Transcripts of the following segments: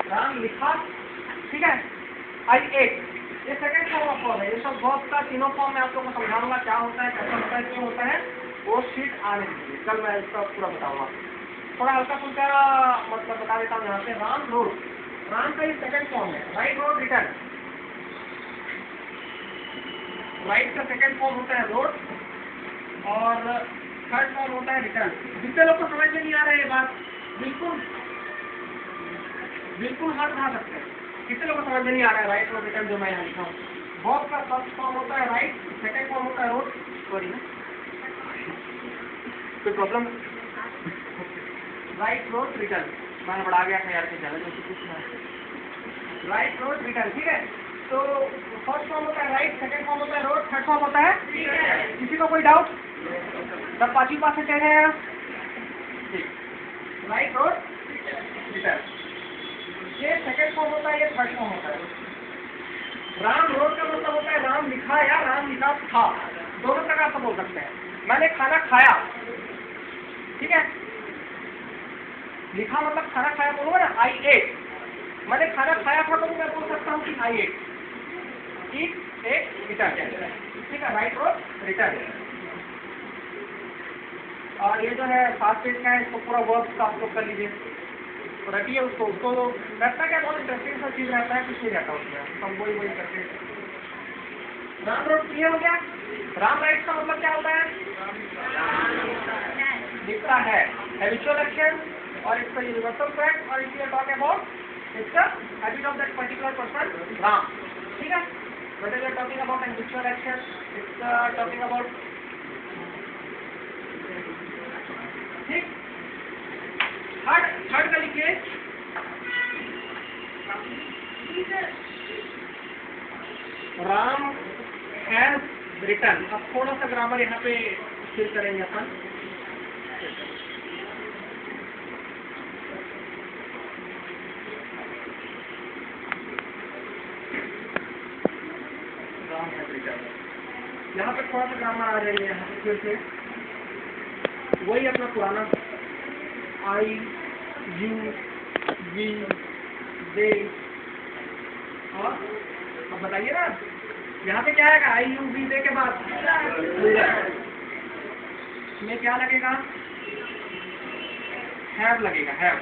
राम लिखा, ठीक है। आई एट, ये सेकंड फॉर्म ऑफ वर्ब है। ये सब वर्ब का तीनों फॉर्म में आप लोगों को समझाऊंगा क्या होता है, कैसा होता है, क्यों होता है। वो शीट आने दीजिए, कल मैं इसका पूरा बताऊंगा। थोड़ा हल्का फुल्का मतलब बता देता हूँ यहाँ पे। राम रोड, राम का ये सेकंड फॉर्म है। राइट रोड रिटर्न, राइट का सेकंड फॉर्म होता है रोड और थर्ड फॉर्म होता है रिटर्न। जितने लोग को समझ में नहीं आ रहा है ये बात, बिल्कुल बिल्कुल हाथ उठा सकते हैं। कितने लोग को समझ में नहीं आ रहा है राइट रोड रिटर्न जो मैं यहाँ लिखा हूँ। वर्ब का फर्स्ट फॉर्म होता है राइट, सेकंड फॉर्म होता है रोड। सॉरी ना, कोई प्रॉब्लम? राइट रोड रिटर्न, मैंने बढ़ा गया था यार, ज़्यादा जो कुछ ना। राइट रोड रिटर्न, ठीक है। तो फर्स्ट फॉर्म होता है राइट, सेकंड फॉर्म होता है रोड, थर्ड फॉर्म होता है। किसी को कोई डाउट? सब पांचवी पास से कह रहे हैं? ठीक, राइट रोड रिटर्न, ये सेकंड फॉर्म होता है, ये थर्ड फॉर्म होता है। राम रोड का मतलब होता है राम लिखा या राम लिखा था, दोनों प्रकार से बोल सकते हैं। मैंने खाना खाया, ठीक है। लिखा मतलब खाना खाया बोलूंगा ना, आई एट। मैंने खाना खाया था तो मैं बोल सकता हूँ कि आई एट, ईट एट रिटर्न, ठीक है। Right road return. और ये जो है 7 पेज का है, इसको पूरा वर्क आप लोग कर लीजिए, रखिए उसको। उसको रहता क्या, बहुत इंटरेस्टिंग सा चीज रहता है, कुछ नहीं रहता उसमें, हम वही करते हैं। राम रोड क्लियर हो गया। राम राइट का मतलब क्या होता है? लिखता है, हैबिचुअल एक्शन और इट्स यूनिवर्सल फैक्ट, और if you are talking about it's the habit of that particular person Ram, ठीक है। What is you talking about habitual action, it's talking about, ठीक। थर्ड का लिखिए, राम हैज रिटर्न। अब थोड़ा सा ग्रामर यहाँ पे फिल करेंगे अपन। राम हैज रिटर्न, यहाँ पे थोड़ा सा ग्रामर आ जाएंगे यहाँ पे फिर से, वही अपना पुराना आई यू वी दे। और अब बताइए ना, यहाँ पे क्या आएगा? आई यू वी दे के बाद में क्या लगेगा? हैव लगेगा, have.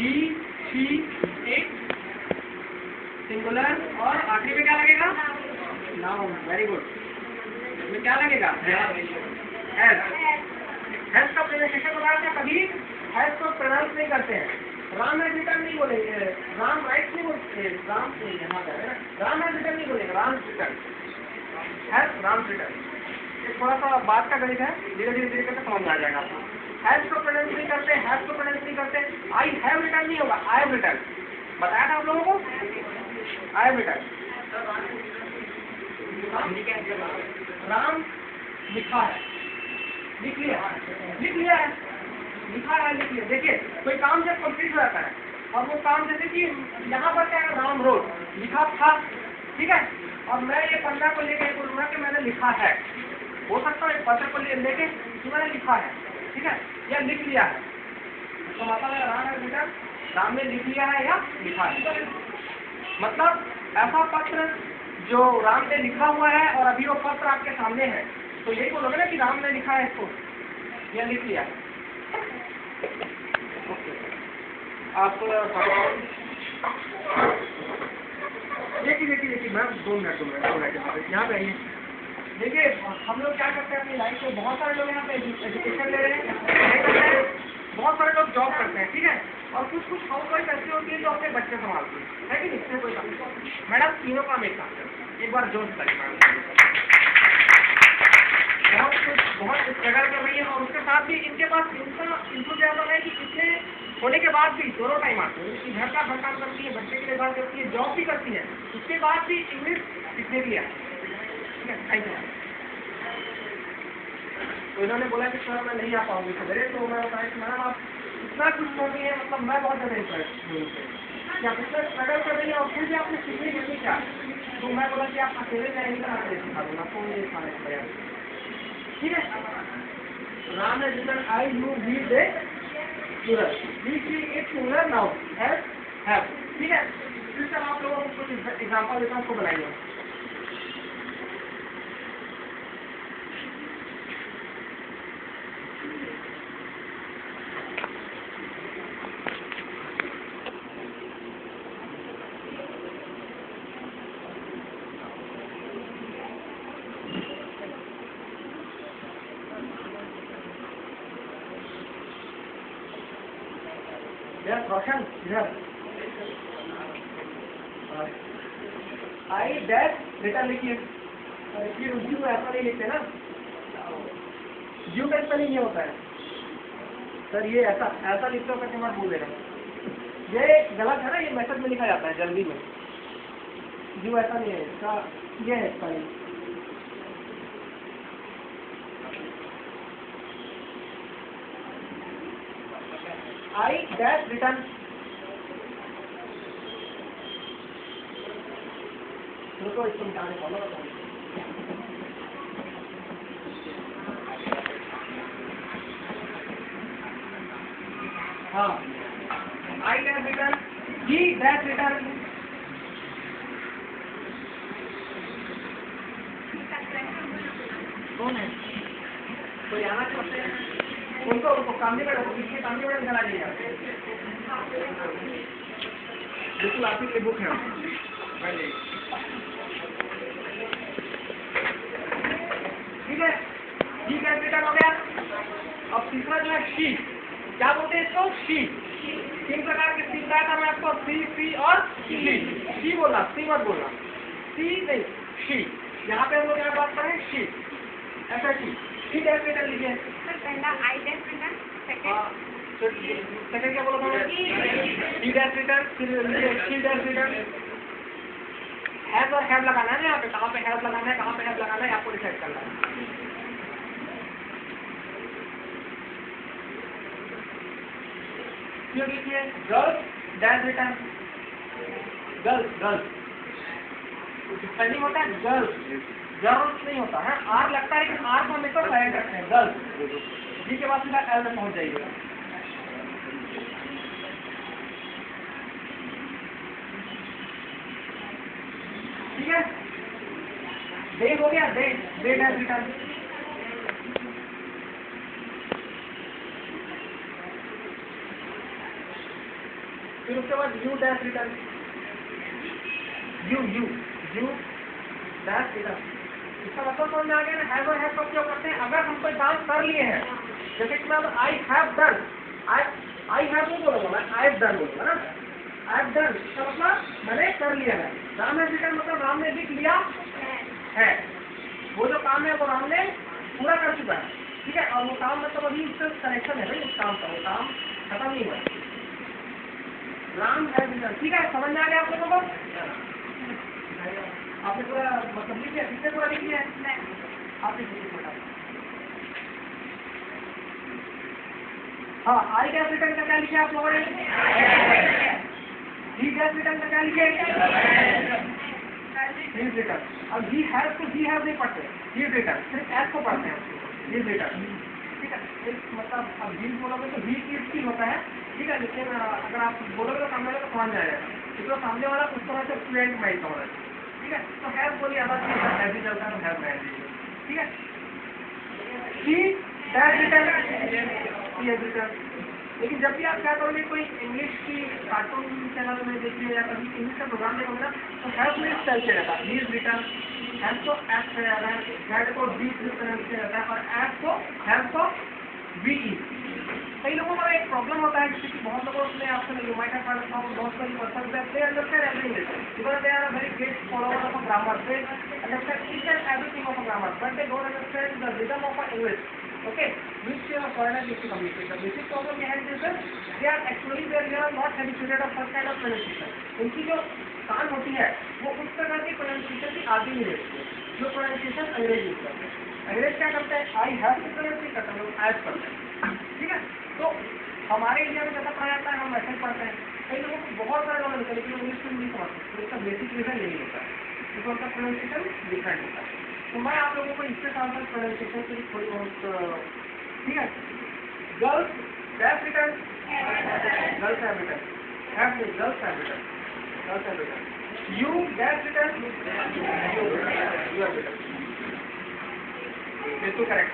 He she it singular, और आखिरी में क्या लगेगा? नाउन। Very good. में क्या लगेगा? हैज। हैज का प्रोनाउंसिएशन बताया था, कभी हैज को प्रोनाउंस नहीं करते हैं। राम हैज रिटर्न नहीं बोलेंगे, राम राइट नहीं बोलते, राम यहाँ पे है ना, राम हैज रिटर्न नहीं बोलेंगे, Ram return, has Ram return. ये थोड़ा सा बात का गणित है, धीरे धीरे करके समझ में आ जाएगा आपको। हैज को प्रोनाउंस नहीं करते, हैज को प्रोनाउंस नहीं करते। आई हैव रिटर्न नहीं होगा, आई हैव रिटर्न। बताया था आप लोगों को, आई हैव रिटर्न। राम लिखा है, लिख लिया, लिख लिया है, लिखा है, लिख लिया। देखिए, कोई काम जब कंप्लीट हो जाता है, और वो काम जैसे कि यहाँ पर क्या है, राम रोड लिखा था, ठीक है। और मैं ये पन्ना को लेकर बोलूँगा कि मैंने लिखा है, हो सकता है पत्र को लेके कि मैंने लिखा है, ठीक है, या लिख लिया है। तो मतलब है राम है बेटा, राम ने लिख लिया है या लिखा है। मतलब ऐसा पत्र जो राम ने लिखा हुआ है और अभी वो पत्र आपके सामने है, तो यही बोलोगे ना कि राम ने लिखा है इसको या लिख लिया है। आप देखिए मैम, 2 मिनट यहाँ पे आइए। देखिए, हम लोग क्या करते हैं अपनी लाइफ में, बहुत सारे लोग यहाँ पे एजुकेशन ले रहे हैं, बहुत सारे लोग जॉब करते हैं, ठीक है। और कुछ हाउस वाइफ ऐसी होती है जो अपने बच्चे संभालती है कि नहीं, इसमें कोई काम। मैडम तीनों काम एक साथ, एक बार जोश करिए। बहुत स्ट्रगल कर रही है, और उसके साथ भी इनके पास इनको ज़्यादा है कि इतने होने के बाद भी दोनों टाइम आते हैं, घर का घर काम करती है, बच्चे के लिए काम करती है, जॉब भी करती है, उसके बाद भी इंग्लिश सीखने के लिए आती है, ठीक है। Thank you. तो इन्होंने बोला कि सर मैं नहीं आ पाऊंगी सवेरे, तो मैं बताया कि मैडम आप इतना कुछ छोड़ है, मतलब मैं बहुत ज़्यादा इंटरेस्ट हूँ कि आप इतना स्ट्रगल कर रही है और फिर भी आपने सीखने के लिए क्या। तो मैं बोला कि आप अकेले जाएंगे तो मैं अकेले सिखा दूँगा, आपको ये खाने पड़ेगा, ठीक है। राम ने return I you we they plural, he she it singular noun have, ठीक है। इस तरह आप लोगों को कुछ एग्जांपल देता हूँ, उसको बनाइए। रोशन इधर, आई डैश रिटर्न लिखिए। यू ऐसा नहीं लिखते ना, यू का स्पेलिंग ये होता है सर, ये ऐसा ऐसा लिखते हो करके मत भूल देना, ये गलत है ना, ये मैसेज में लिखा जाता है जल्दी में, यू ऐसा नहीं है इसका, ये है स्पेलिंग। आई डैश रिटर्न, रुको इसको मिटाने फॉलो बताओ। हाँ, I dash return, he dash return, कौन है कोई आना चाहते हैं उनको, उनको सामने बैठो, पीछे सामने बैठो, चला जाइएगा। बिल्कुल आपकी ये बुक है, ठीक है। ही डैश रिटर्न हो गया। अब तीसरा जो है शी, क्या बोलते हैं इसको, शी। तीन प्रकार के सी बताया था मैं आपको, सी और शी बोलना, सी मत बोलना, सी नहीं शी। यहाँ पे हम लोग क्या बात कर रहे हैं, शी, ऐसा शी डैश रिटर्न लीजिए। पहला आई डैश रिटर्न, सेकंड क्या बोला था, शी डैश रिटर्न, फिर शी डैश रिटर्न। हैव और हैव लगाना है ना यहाँ पे, कहाँ पे हैव लगाना है, कहाँ पे हैव लगाना है, आपको डिसाइड करना है। फिर लिखिए girls dash return, girls girls spelling होता है गर्ल्स, गर्ल्स नहीं होता है, आर लगता है कि आर को हमेशा साइलेंट रखते हैं, गर्ल्स, जी के बाद सीधा एल में पहुंच जाइएगा। ठीक है, दे हो गया, दे डैश रिटर्न। फिर उसके बाद you dash return, you dash return. इसका मतलब समझ में आ गया ना, हैव और हैव का उपयोग करते हैं अगर हम कोई काम कर लिए हैं, जैसे कि मैं I have done, I have नहीं बोलूंगा मैं, आई हैव डन बोलूंगा ना, आई हैव डन, इसका मतलब मैंने कर लिया है। राम हैज रिटर्न मतलब राम ने लिख लिया है, वो जो काम है वो राम ने पूरा कर चुका है, ठीक है। और वो काम मतलब अभी उससे कनेक्शन है भाई उस काम का, वो काम खत्म नहीं हुआ, राम हैज रिटर्न, ठीक है। समझ में आ गया आप लोगों को, आपने पूरा मतलब लिख लिया, किसने पूरा लिख लिया है, आपने छोटा। हाँ, आई डैश रिटर्न का क्या लिखा आप लोगों ने, ही डैश रिटर्न का क्या लिखे, ही रिटर्न। अब ही हैव तो ही हैव नहीं पढ़ते, ही रिटर्न सिर्फ एस को पढ़ते हैं, ही रिटर्न, ठीक है। मतलब अब ही बोलोगे तो ही की होता है, ठीक है, लेकिन अगर आप बोलोगे तो सामने वाला को समझ जाएगा, क्योंकि सामने वाला उस तरह से फ्लुएंट नहीं समझ रहा है, ठीक है। तो हैव बोलिए, आधा चीज भी चलता है तो हैव नहीं, ठीक है। ही डैश रिटर्न, लेकिन जब भी आप क्या करोगे, कोई इंग्लिश की कार्टून चैनल में देखिए या कभी इंग्लिश का प्रोग्राम देखोगे ना, तो हैव में स्पेल से रहता है, ही इज रिटर्न, हैव को एस से रहता है, हैड को डी से रहता है, और एस को हैव को वी ई। कई लोगों का एक प्रॉब्लम होता है, जैसे कि बहुत लोगों ने आपसे you might have heard from बहुत सारी person that they understand everything because they are a very great follower of a grammar, they understand each and everything of a grammar, but they don't understand the rhythm of a English, okay, which foreigner needs to communicate. The basic problem behind this is they are actually they are not habituated of such kind of pronunciation. उनकी जो कान होती है वो उस प्रकार की pronunciation की आदि नहीं रहती है, जो pronunciation अंग्रेज यूज करते हैं। अंग्रेज क्या करते हैं, आई हैव की प्रोनाउंस करते हैं, लोग एज करते हैं, ठीक है। तो हमारे इंडिया में जैसा पढ़ा जाता है हम वैसे पढ़ते हैं, कई लोगों को बहुत सारे नॉलेज होता है लेकिन इंग्लिश में नहीं समझते, तो इसका बेसिक रीजन यही होता है क्योंकि उनका प्रोनाउंसिएशन डिफरेंट होता है। तो मैं आप लोगों को इसके साथ साथ प्रोनाउंसिएशन की थोड़ी बहुत, ठीक है। Girls That's written. Girls have written. Have the girls have written. Girls have written. You, that's written. You have written. This is correct.